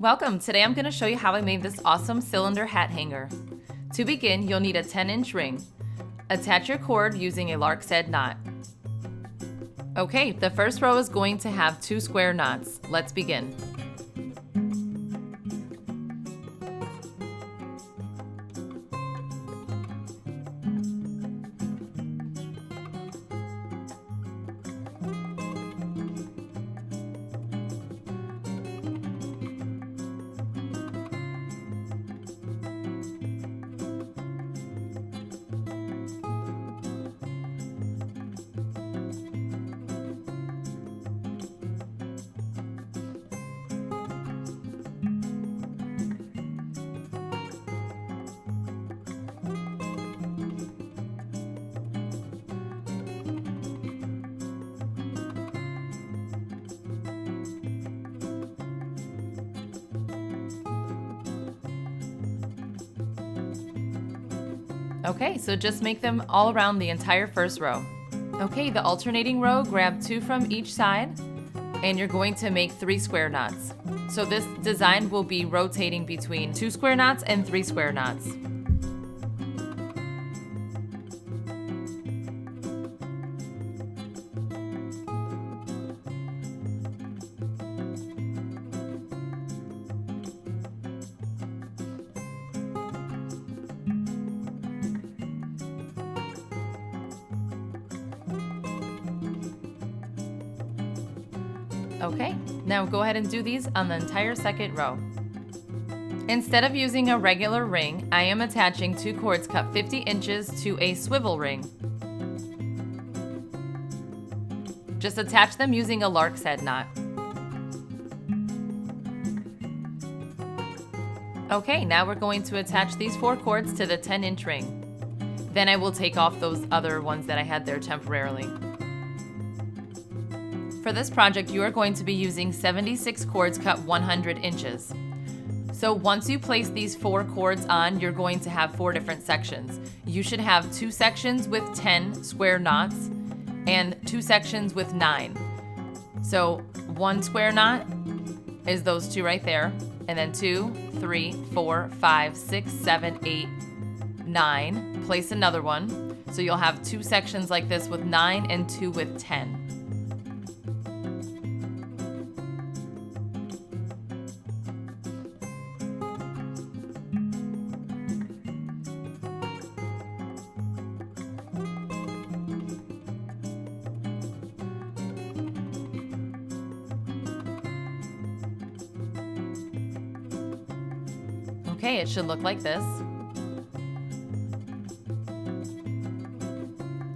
Welcome! Today I'm going to show you how I made this awesome cylinder hat hanger. To begin, you'll need a 10-inch ring. Attach your cord using a lark's head knot. Okay, the first row is going to have 2 square knots. Let's begin. Okay, so just make them all around the entire first row. Okay, the alternating row, grab 2 from each side, and you're going to make 3 square knots. So this design will be rotating between 2 square knots and 3 square knots. Okay, now go ahead and do these on the entire second row. Instead of using a regular ring, I am attaching 2 cords cut 50 inches to a swivel ring. Just attach them using a lark's head knot. Okay, now we're going to attach these 4 cords to the 10-inch ring. Then I will take off those other ones that I had there temporarily. For this project, you are going to be using 76 cords cut 100 inches. So once you place these 4 cords on, you're going to have 4 different sections. You should have 2 sections with 10 square knots and 2 sections with 9. So 1 square knot is those 2 right there, and then 2, 3, 4, 5, 6, 7, 8, 9. Place another one. So you'll have 2 sections like this with 9 and 2 with 10. Okay, it should look like this.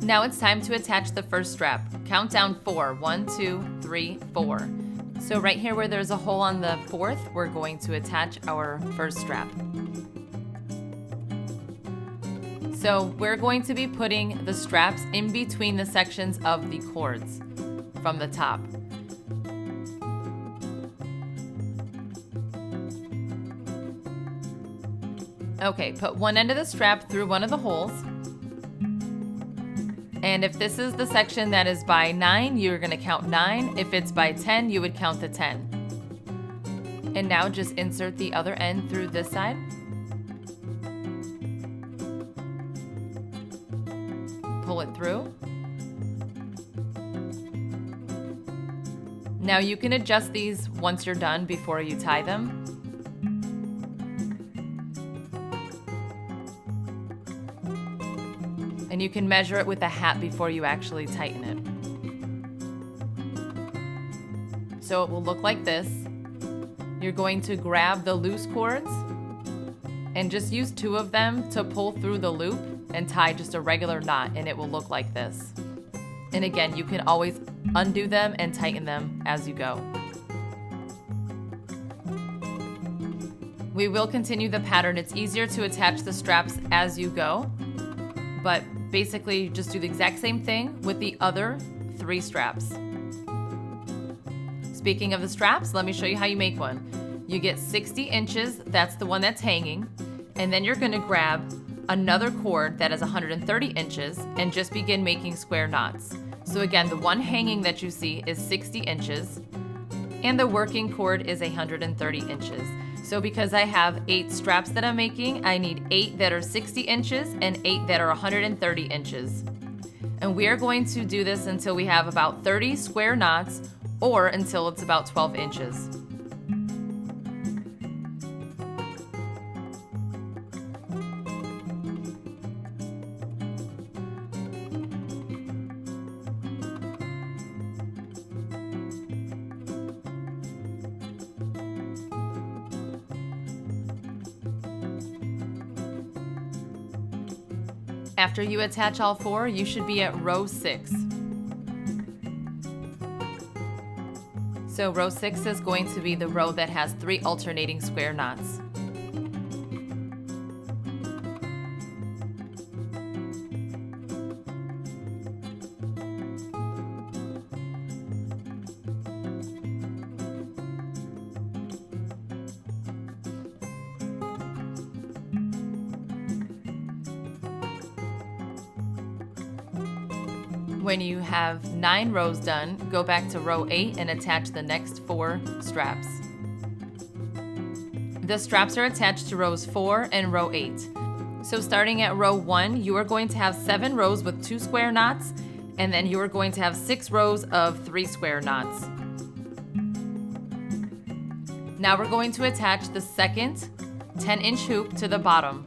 Now it's time to attach the first strap. Count down 4. 1, 2, 3, 4. So right here where there's a hole on the 4th, we're going to attach our first strap. So we're going to be putting the straps in between the sections of the cords from the top. Okay, put one end of the strap through one of the holes. And if this is the section that is by 9, you're going to count 9. If it's by 10, you would count the 10. And now just insert the other end through this side. Pull it through. Now you can adjust these once you're done before you tie them. And you can measure it with a hat before you actually tighten it. So it will look like this. You're going to grab the loose cords and just use 2 of them to pull through the loop and tie just a regular knot, and it will look like this. And again, you can always undo them and tighten them as you go. We will continue the pattern. It's easier to attach the straps as you go, but basically just do the exact same thing with the other 3 straps. Speaking of the straps, let me show you how you make one. You get 60 inches, that's the one that's hanging, and then you're going to grab another cord that is 130 inches and just begin making square knots. So again, the one hanging that you see is 60 inches, and the working cord is 130 inches. So because I have 8 straps that I'm making, I need 8 that are 60 inches and 8 that are 130 inches. And we are going to do this until we have about 30 square knots or until it's about 12 inches. After you attach all 4, you should be at row 6. So row 6 is going to be the row that has 3 alternating square knots. When you have 9 rows done, go back to row 8 and attach the next 4 straps. The straps are attached to rows 4 and row 8. So starting at row 1, you are going to have 7 rows with 2 square knots, and then you are going to have 6 rows of 3 square knots. Now we're going to attach the second 10-inch hoop to the bottom.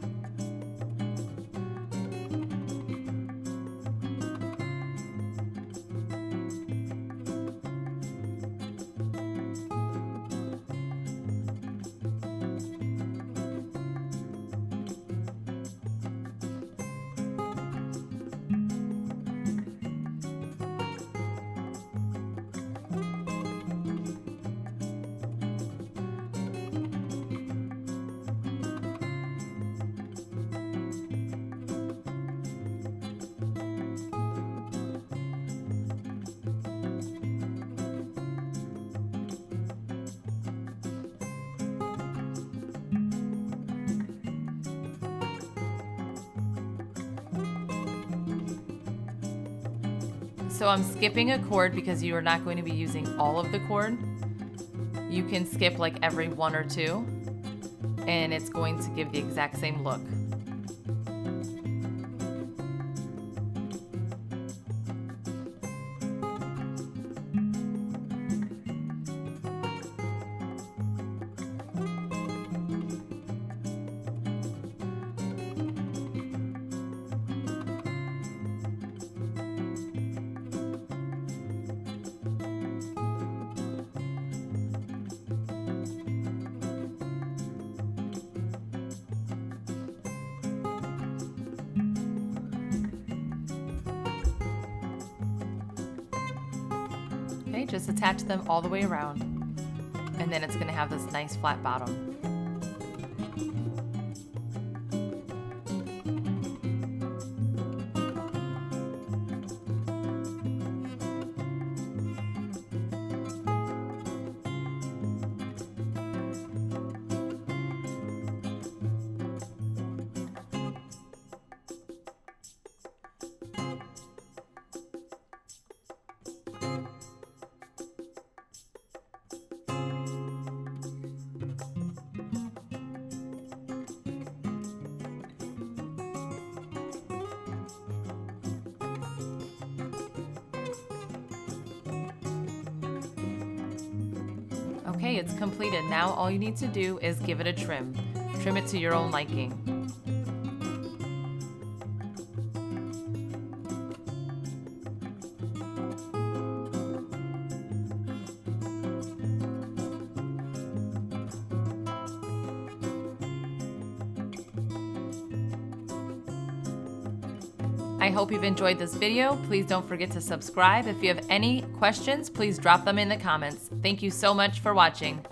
So I'm skipping a cord because you are not going to be using all of the cord. You can skip like every 1 or 2, and it's going to give the exact same look. Okay, just attach them all the way around, and then it's going to have this nice flat bottom. Okay, it's completed. Now all you need to do is give it a trim. Trim it to your own liking. I hope you've enjoyed this video. Please don't forget to subscribe. If you have any questions, please drop them in the comments. Thank you so much for watching.